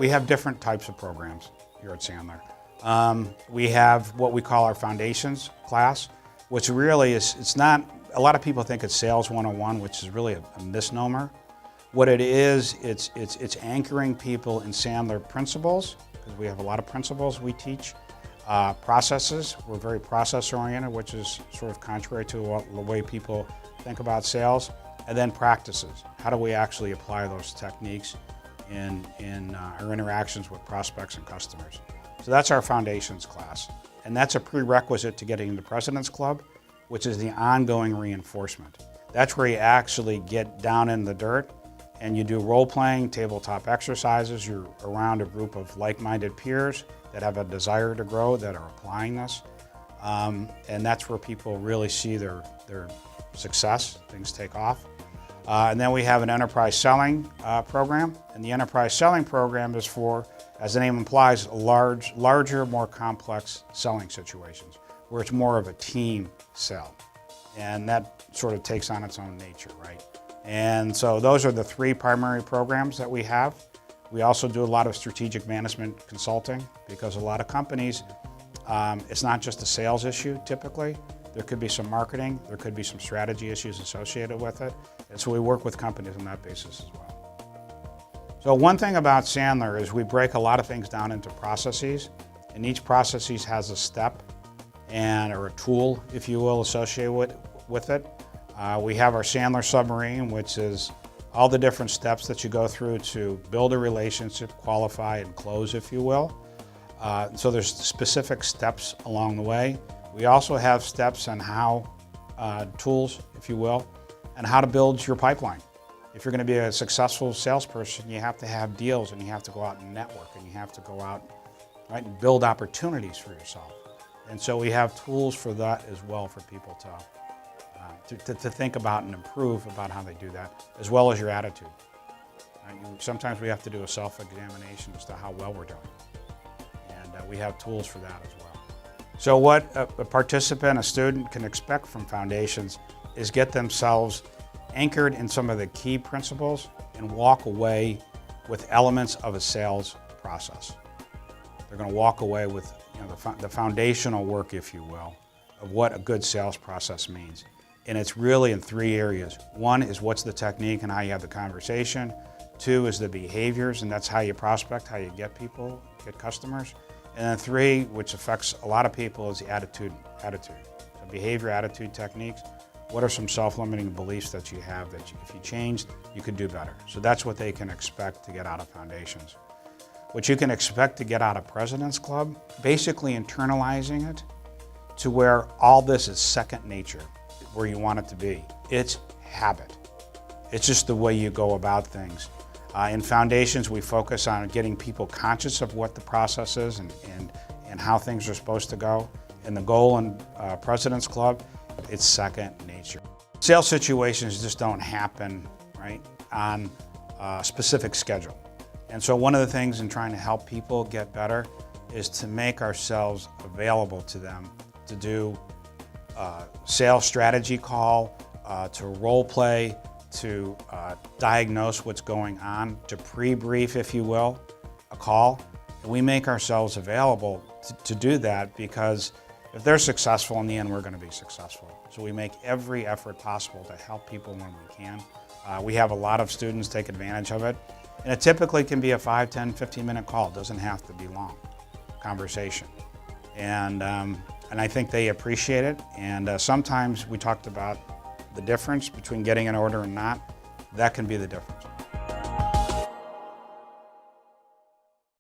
We have different types of programs here at Sandler. We have what we call our foundations class, which really is, it's not, a lot of people think it's Sales 101, which is really a misnomer. What it is, it's anchoring people in Sandler principles, because we have a lot of principles we teach. Processes, we're very process oriented, which is sort of contrary to the way people think about sales. And then practices. How do we actually apply those techniques in our interactions with prospects and customers? So that's our foundations class. And that's a prerequisite to getting into President's Club, which is the ongoing reinforcement. That's where you actually get down in the dirt and you do role-playing, tabletop exercises. You're around a group of like-minded peers that have a desire to grow, that are applying this. And that's where people really see their success, things take off. And then we have an enterprise selling program. And the enterprise selling program is for, as the name implies, larger, more complex selling situations, where it's more of a team sell. And that sort of takes on its own nature, right? And so those are the three primary programs that we have. We also do a lot of strategic management consulting, because a lot of companies, it's not just a sales issue typically. There could be some marketing, there could be some strategy issues associated with it. And so we work with companies on that basis as well. So one thing about Sandler is we break a lot of things down into processes, and each process has a step or a tool, if you will, associated with it. We have our Sandler submarine, which is all the different steps that you go through to build a relationship, qualify, and close, if you will. So there's specific steps along the way. We also have steps on how, tools, if you will, and how to build your pipeline. If you're going to be a successful salesperson, you have to have deals, and you have to go out and network, and you have to go out, right, and build opportunities for yourself. And so we have tools for that as well, for people to think about and improve about how they do that, as well as your attitude. Right? Sometimes we have to do a self-examination as to how well we're doing. And we have tools for that as well. So what a participant, a student can expect from Foundations is get themselves anchored in some of the key principles and walk away with elements of a sales process. They're going to walk away with the foundational work, if you will, of what a good sales process means. And it's really in three areas. One is what's the technique and how you have the conversation. Two is the behaviors, and that's how you prospect, how you get people, get customers. And then three, which affects a lot of people, is the attitude. So behavior, attitude, techniques. What are some self-limiting beliefs that you have that if you changed, you could do better? So that's what they can expect to get out of Foundations. What you can expect to get out of President's Club, basically internalizing it to where all this is second nature, where you want it to be. It's habit. It's just the way you go about things. In Foundations, we focus on getting people conscious of what the process is and how things are supposed to go. And the goal in President's Club, it's second nature. Sales situations just don't happen, right, on a specific schedule. And so one of the things in trying to help people get better is to make ourselves available to them to do sales strategy call, to role play, to diagnose what's going on, to pre-brief, if you will, a call. And we make ourselves available to do that, because if they're successful, in the end, we're going to be successful. So we make every effort possible to help people when we can. We have a lot of students take advantage of it. And it typically can be a 5, 10, 15-minute call. It doesn't have to be long conversation. And I think they appreciate it. And sometimes we talked about the difference between getting an order and not. That can be the difference.